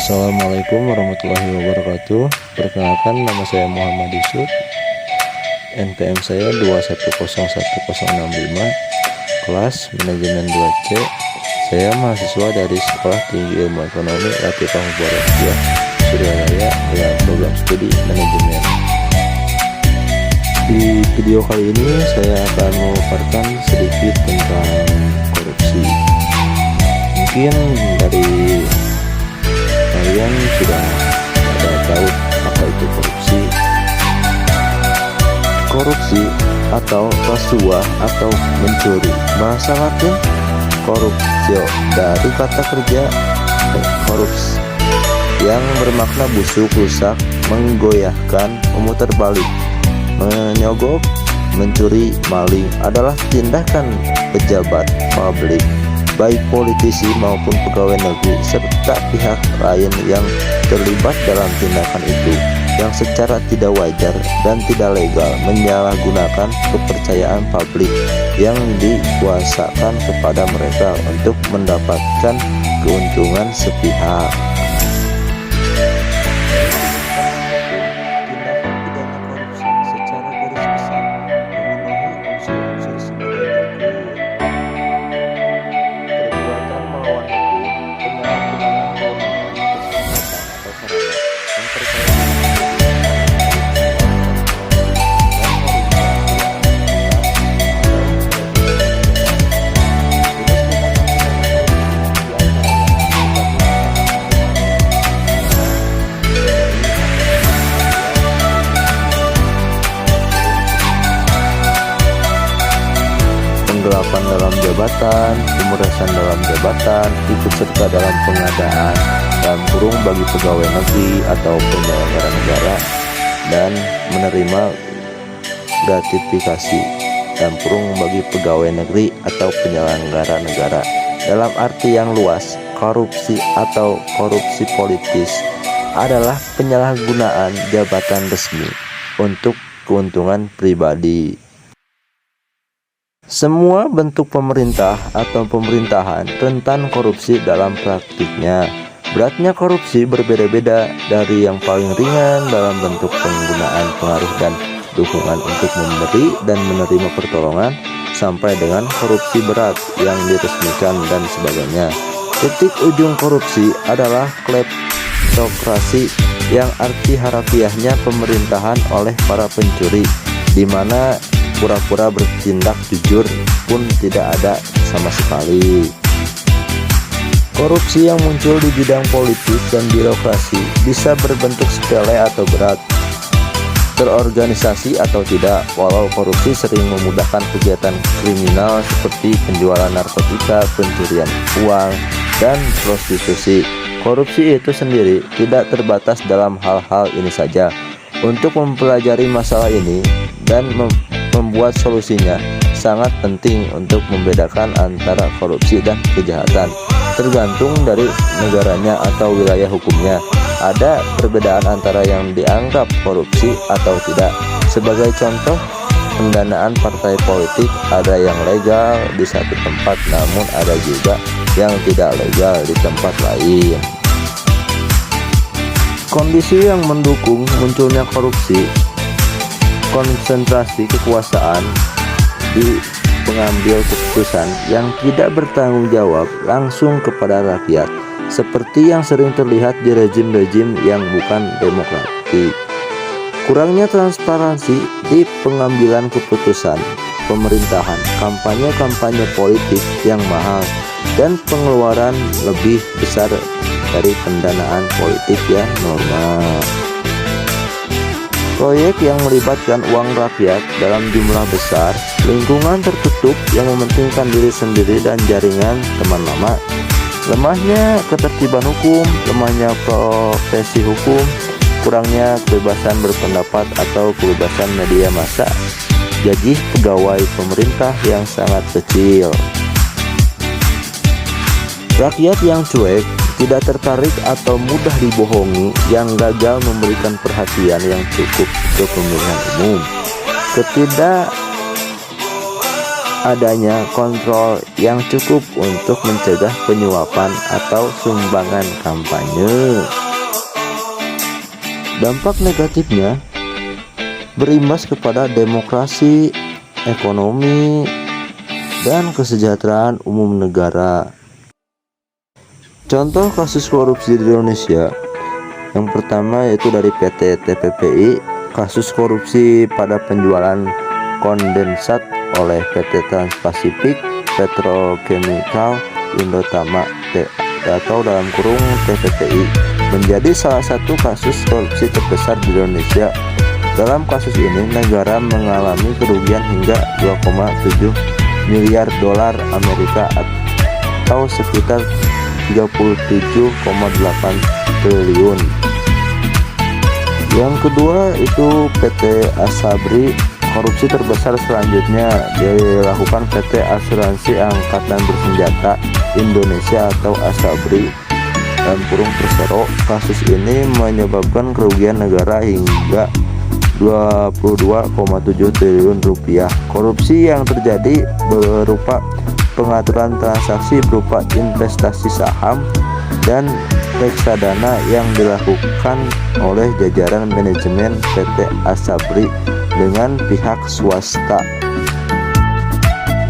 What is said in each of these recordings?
Assalamualaikum warahmatullahi wabarakatuh. Perkenalkan, nama saya Muhammad Yusuf. NPM saya 2101065, kelas manajemen 2C. Saya mahasiswa dari Sekolah Tinggi Ilmu Ekonomi Latifah Mubarokah Surabaya dengan program studi manajemen. Di video kali ini saya akan memaparkan sedikit tentang korupsi. Mungkin dari kalian sudah ada tahu apa itu korupsi. Korupsi atau rasuah atau mencuri, bahasa Latin corruptio, dari kata kerja corrupts yang bermakna busuk, rusak, menggoyahkan, memutar balik, menyogok, mencuri, maling adalah tindakan pejabat publik, baik politisi maupun pegawai negeri serta pihak lain yang terlibat dalam tindakan itu, yang secara tidak wajar dan tidak legal menyalahgunakan kepercayaan publik yang dikuasakan kepada mereka untuk mendapatkan keuntungan sepihak. Penggelapan dalam jabatan, pemerasan dalam jabatan, ikut serta dalam pengadaan dalam kurung bagi pegawai negeri atau penyelenggara negara, dan menerima gratifikasi dalam kurung bagi pegawai negeri atau penyelenggara negara. Dalam arti yang luas, korupsi atau korupsi politis adalah penyalahgunaan jabatan resmi untuk keuntungan pribadi. Semua bentuk pemerintah atau pemerintahan rentan korupsi dalam praktiknya. Beratnya korupsi berbeda-beda, dari yang paling ringan dalam bentuk penggunaan pengaruh dan dukungan untuk memberi dan menerima pertolongan, sampai dengan korupsi berat yang diresmikan dan sebagainya. Titik ujung korupsi adalah kleptokrasi, yang arti harafiahnya pemerintahan oleh para pencuri, di mana pura-pura bertindak jujur pun tidak ada sama sekali. Korupsi yang muncul di bidang politik dan birokrasi bisa berbentuk sepele atau berat, terorganisasi atau tidak. Walau korupsi sering memudahkan kegiatan kriminal seperti penjualan narkotika, pencurian uang, dan prostitusi, korupsi itu sendiri tidak terbatas dalam hal-hal ini saja. Untuk mempelajari masalah ini dan membuat solusinya, sangat penting untuk membedakan antara korupsi dan kejahatan. Tergantung dari negaranya atau wilayah hukumnya, ada perbedaan antara yang dianggap korupsi atau tidak. Sebagai contoh, pendanaan partai politik ada yang legal di satu tempat, namun ada juga yang tidak legal di tempat lain. Kondisi yang mendukung munculnya korupsi: konsentrasi kekuasaan di pengambil keputusan yang tidak bertanggung jawab langsung kepada rakyat, seperti yang sering terlihat di rezim-rezim yang bukan demokratik. Kurangnya transparansi di pengambilan keputusan pemerintahan, kampanye-kampanye politik yang mahal, dan pengeluaran lebih besar dari pendanaan politik yang normal. Proyek yang melibatkan uang rakyat dalam jumlah besar, lingkungan tertutup yang mementingkan diri sendiri dan jaringan teman lama, lemahnya ketertiban hukum, lemahnya profesi hukum, kurangnya kebebasan berpendapat atau kebebasan media massa, gaji pegawai pemerintah yang sangat kecil, rakyat yang cuek, tidak tertarik atau mudah dibohongi, yang gagal memberikan perhatian yang cukup untuk pemilihan umum, adanya kontrol yang cukup untuk mencegah penyuapan atau sumbangan kampanye. Dampak negatifnya berimbas kepada demokrasi, ekonomi, dan kesejahteraan umum negara. Contoh kasus korupsi di Indonesia, yang pertama yaitu dari PT TPPI, kasus korupsi pada penjualan kondensat oleh PT Transpasifik Petrochemical Indotama atau dalam kurung TPPI menjadi salah satu kasus korupsi terbesar di Indonesia. Dalam kasus ini negara mengalami kerugian hingga 2,7 miliar dolar Amerika atau sekitar 37,8 triliun. Yang kedua itu PT Asabri. Korupsi terbesar selanjutnya dilakukan PT Asuransi Angkatan Bersenjata Indonesia atau Asabri dalam kurung Persero. Kasus ini menyebabkan kerugian negara hingga 22,7 triliun rupiah. Korupsi yang terjadi berupa pengaturan transaksi berupa investasi saham dan reksadana yang dilakukan oleh jajaran manajemen PT Asabri dengan pihak swasta.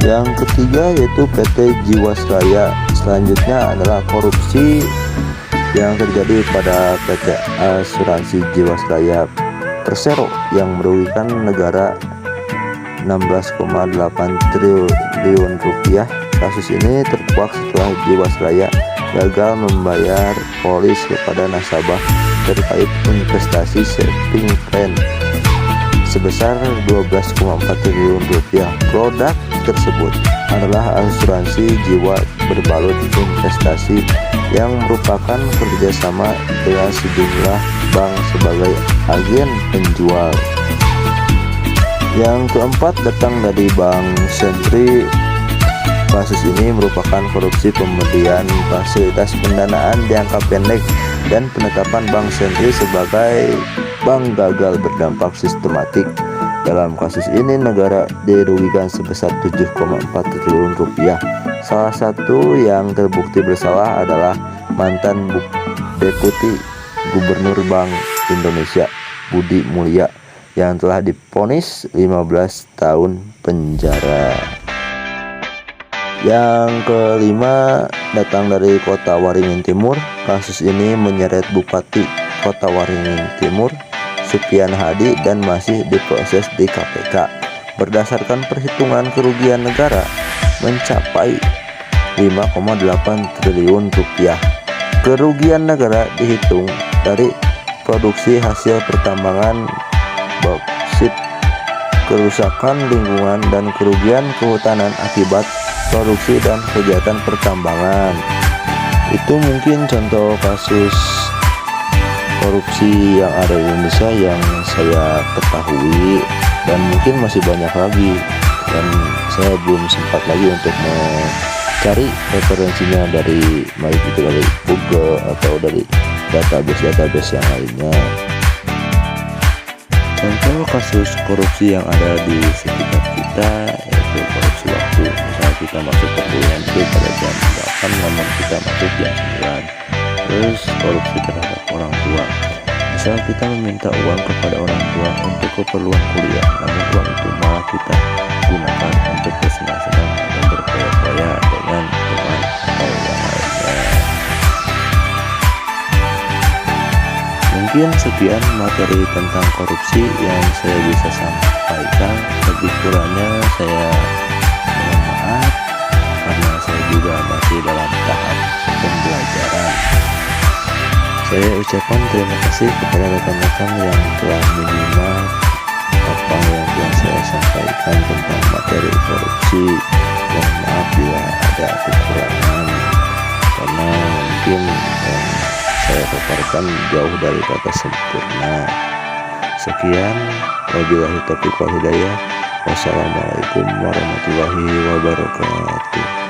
Yang ketiga yaitu PT Jiwasraya. Selanjutnya adalah korupsi yang terjadi pada PT Asuransi Jiwasraya Persero yang merugikan negara 16,8 triliun rupiah. Kasus ini terkuak setelah Jiwasraya gagal membayar polis kepada nasabah terkait investasi saving plan sebesar 12,4 triliun rupiah. Produk tersebut adalah asuransi jiwa berbalut investasi yang merupakan kerjasama dengan sejumlah bank sebagai agen penjual. Yang keempat datang dari Bank Sentri. Kasus ini merupakan korupsi pemberian fasilitas pendanaan jangka pendek dan penetapan Bank Sentri sebagai bank gagal berdampak sistematik. Dalam kasus ini negara dirugikan sebesar 7,4 triliun rupiah. Salah satu yang terbukti bersalah adalah mantan Deputi Gubernur Bank Indonesia Budi Mulya yang telah divonis 15 tahun penjara. Yang kelima datang dari Kota Waringin Timur. Kasus ini menyeret Bupati Kota Waringin Timur Supian Hadi dan masih diproses di KPK. Berdasarkan perhitungan kerugian negara mencapai 5,8 triliun rupiah. Kerugian negara dihitung dari produksi hasil pertambangan bauksit, kerusakan lingkungan, dan kerugian kehutanan akibat produksi dan kegiatan pertambangan. Itu mungkin contoh kasus korupsi yang ada di Indonesia yang saya ketahui, dan mungkin masih banyak lagi, dan saya belum sempat lagi untuk mencari referensinya dari baik itu dari Google atau dari database yang lainnya. Contoh kasus korupsi yang ada di sekitar kita yaitu korupsi waktu. Misalnya kita masuk perguruan tinggi pada jam 8, namun kita masuk jam 9. Terus korupsi terhadap orang tua. Misal kita meminta uang kepada orang tua untuk keperluan kuliah, namun uang itu malah kita gunakan untuk bersenang-senang atau berfoya-foya dengan teman atau yang lainnya. Mungkin sekian materi tentang korupsi yang saya bisa sampaikan. Lebih kurangnya saya mohon maaf karena saya juga masih dalam tahap pembelajaran. Saya ucapkan terima kasih kepada rekan-rekan yang telah menyimak apa yang telah saya sampaikan tentang materi korupsi. Mohon maaf bila ada kekurangan karena mungkin saya paparkan jauh dari kata sempurna. Sekian, wabillahi taufiq wal hidayah. Wassalamualaikum warahmatullahi wabarakatuh.